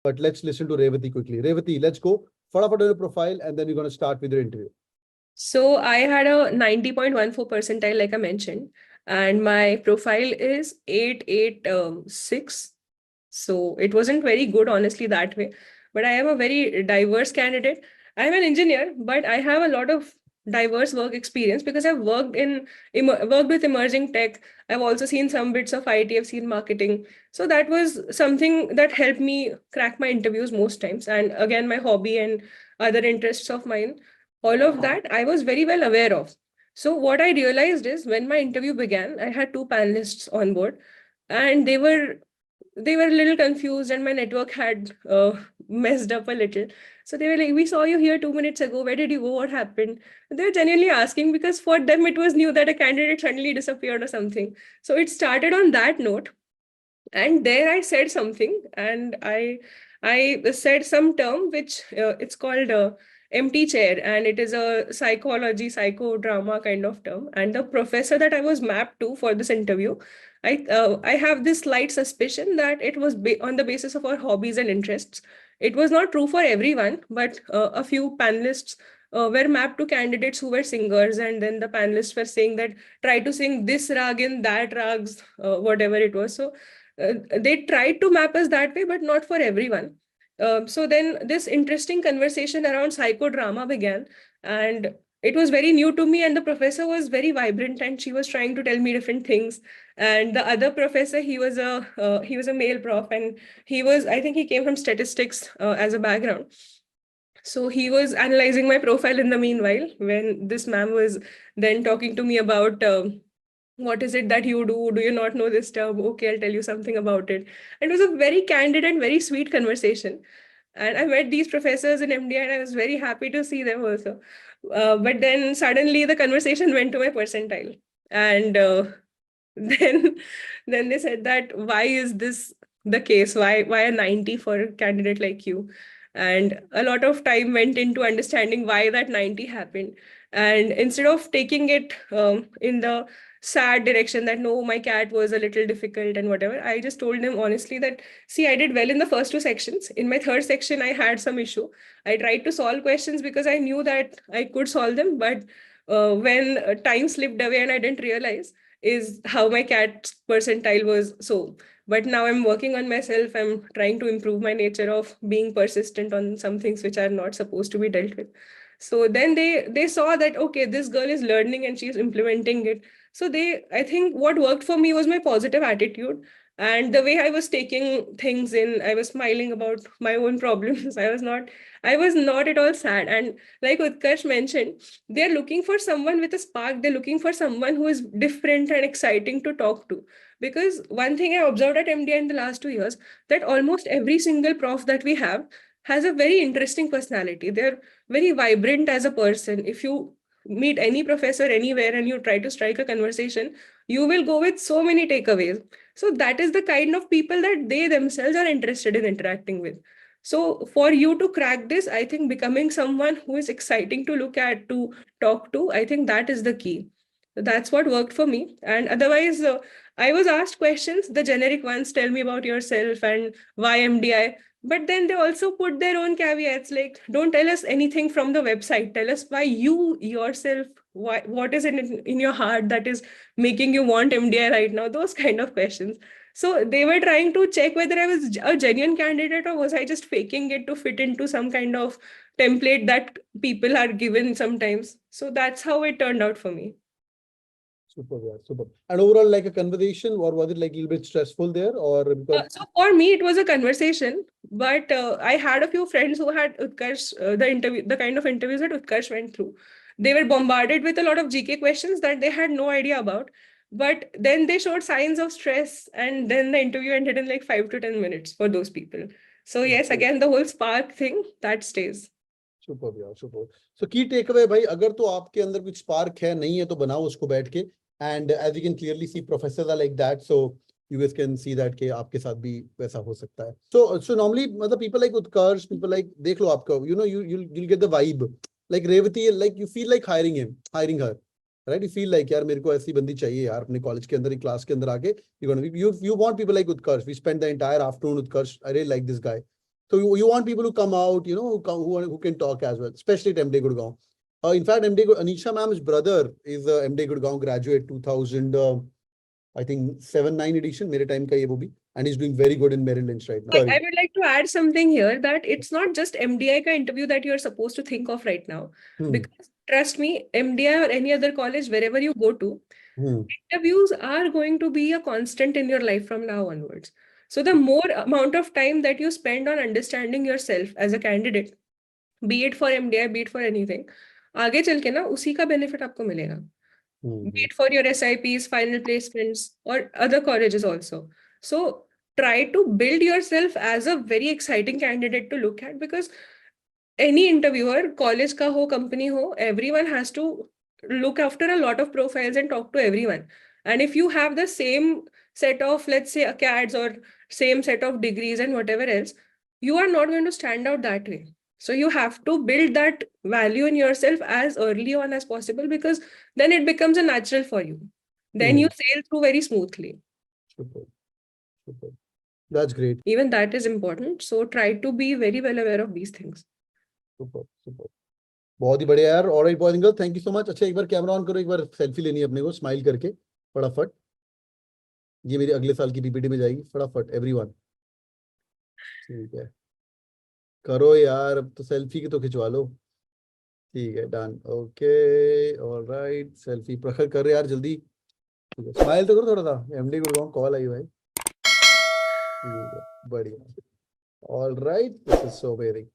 But let's listen to Revati quickly. Revati, let's go. Fadafat on your profile, and then we're going to start with your interview. So I had a 90.14 percentile, like I mentioned, and my profile is 886. So it wasn't very good, honestly, that way. But I am a very diverse candidate. I'm an engineer, but I have a lot of diverse work experience because I've worked with emerging tech. I've also seen some bits of IT. I've seen marketing. So that was something that helped me crack my interviews most times. And again, my hobby and other interests of mine, all of that I was very well aware of. So what I realized is when my interview began, I had two panelists on board, and they were a little confused, and my network had messed up a little. So they were like, "We saw you here 2 minutes ago. Where did you go? What happened?" They were genuinely asking because for them it was new that a candidate suddenly disappeared or something. So it started on that note, and there I said something, and I said some term which it's called empty chair, and it is a psychology psychodrama kind of term. And the professor that I was mapped to for this interview, I have this slight suspicion that it was on the basis of our hobbies and interests. It was not true for everyone, but a few panelists were mapped to candidates who were singers, and then the panelists were saying that try to sing this rag in that rags, whatever it was. So they tried to map us that way, but not for everyone. So then this interesting conversation around psychodrama began, and it was very new to me. And the professor was very vibrant, and she was trying to tell me different things. And the other professor, he was a male prof, and I think he came from statistics as a background. So he was analyzing my profile in the meanwhile when this ma'am was then talking to me about what is it that you do? Do you not know this term? Okay, I'll tell you something about it. And it was a very candid and very sweet conversation. And I met these professors in MDI, and I was very happy to see them also. But then suddenly the conversation went to my percentile. And then then they said that why is this the case? Why a 90 for a candidate like you? And a lot of time went into understanding why that 90 happened. And instead of taking it in the sad direction that no, my CAT was a little difficult and whatever, I just told them honestly that, see, I did well in the first two sections. In my third section, I had some issue. I tried to solve questions because I knew that I could solve them, but when time slipped away and I didn't realize is how my CAT percentile was. So but now I'm working on myself. I'm trying to improve my nature of being persistent on some things which are not supposed to be dealt with. So then they saw that, okay, this girl is learning and she's implementing it. So I think what worked for me was my positive attitude and the way I was taking things in. I was smiling about my own problems. I was not at all sad. And like Utkarsh mentioned, they're looking for someone with a spark. They're looking for someone who is different and exciting to talk to. Because one thing I observed at MDI in the last 2 years, that almost every single prof that we have has a very interesting personality. They're very vibrant as a person. If you meet any professor anywhere and you try to strike a conversation, you will go with so many takeaways. So that is the kind of people that they themselves are interested in interacting with. So for you to crack this, I think becoming someone who is exciting to look at, to talk to, I think that is the key. That's what worked for me. And otherwise, I was asked questions, the generic ones, tell me about yourself and why MDI. But then they also put their own caveats, like, don't tell us anything from the website. Tell us why you yourself, what is it in your heart that is making you want MDI right now? Those kind of questions. So they were trying to check whether I was a genuine candidate or was I just faking it to fit into some kind of template that people are given sometimes. So that's how it turned out for me. Super, yeah, super. And overall, like a conversation, or was it like a little bit stressful there, or because... So for me, it was a conversation, but I had a few friends who had Utkarsh, the kind of interviews that Utkarsh went through. They were bombarded with a lot of GK questions that they had no idea about. But then they showed signs of stress, and then the interview ended in like 5 to 10 minutes for those people. So yes, again, the whole spark thing, that stays. Super यार, super. सो की take away भाई, अगर तो आपके अंदर कुछ spark है, नहीं है तो बनाओ उसको बैठ के. And as you can clearly see professors are like that, so you guys can see that के आपके साथ भी वैसा हो सकता है. So normally मतलब people like Utkarsh, people like, देख लो आपका, you know, you'll get the vibe. Like Revati, like you feel like hiring her, right? You feel like यार मेरे को ऐसी बंदी चाहिए यार अपने कॉलेज के अंदर, क्लास के अंदर आके. You want people like Utkarsh. We spent the entire afternoon with Utkarsh. I really like this guy. So you want people who come out, you know, who can talk as well, especially at MDI Gurgoan. In fact, Anisha ma'am's brother is a MDI Gurgoan graduate 2000, I think 7-9 edition, mere time ka ye wo bhi, and he's doing very good in Merrill Lynch right now. I would like to add something here that it's not just MDI ka interview that you're supposed to think of right now. Because trust me, MDI or any other college, wherever you go to, interviews are going to be a constant in your life from now onwards. So the more amount of time that you spend on understanding yourself as a candidate, be it for MDI, be it for anything, आगे चल के ना उसी का benefit आपको मिलेगा. Be it for your SIPs, final placements, or other colleges also. So try to build yourself as a very exciting candidate to look at, because any interviewer, college ka ho, company ho, everyone has to look after a lot of profiles and talk to everyone. And if you have the same set of, let's say, acads or same set of degrees and whatever else, you are not going to stand out that way. So you have to build that value in yourself as early on as possible, because then it becomes a natural for you. Then you sail through very smoothly. Super. That's great. Even that is important. So try to be very well aware of these things. Super. बहुत ही बढ़िया यार. Alright boys and girls, thank you so much. अच्छा, एक बार camera on करो, एक बार selfie लेनी है अपने को स्माइल करके फटाफट. ये मेरी अगले साल की पीपीटी में जाएगी फटाफट. एवरीवन ठीक है, करो यार, अब तो सेल्फी की तो खिंचवा लो. ठीक है, डन. ओके, ऑलराइट, सेल्फी प्रखर कर रहे यार जल्दी. ठीक है, स्माइल तो करो थोड़ा सा. एमडी गुड़गांव कॉल आई भाई. ठीक है, बढ़िया. Alright, this is so very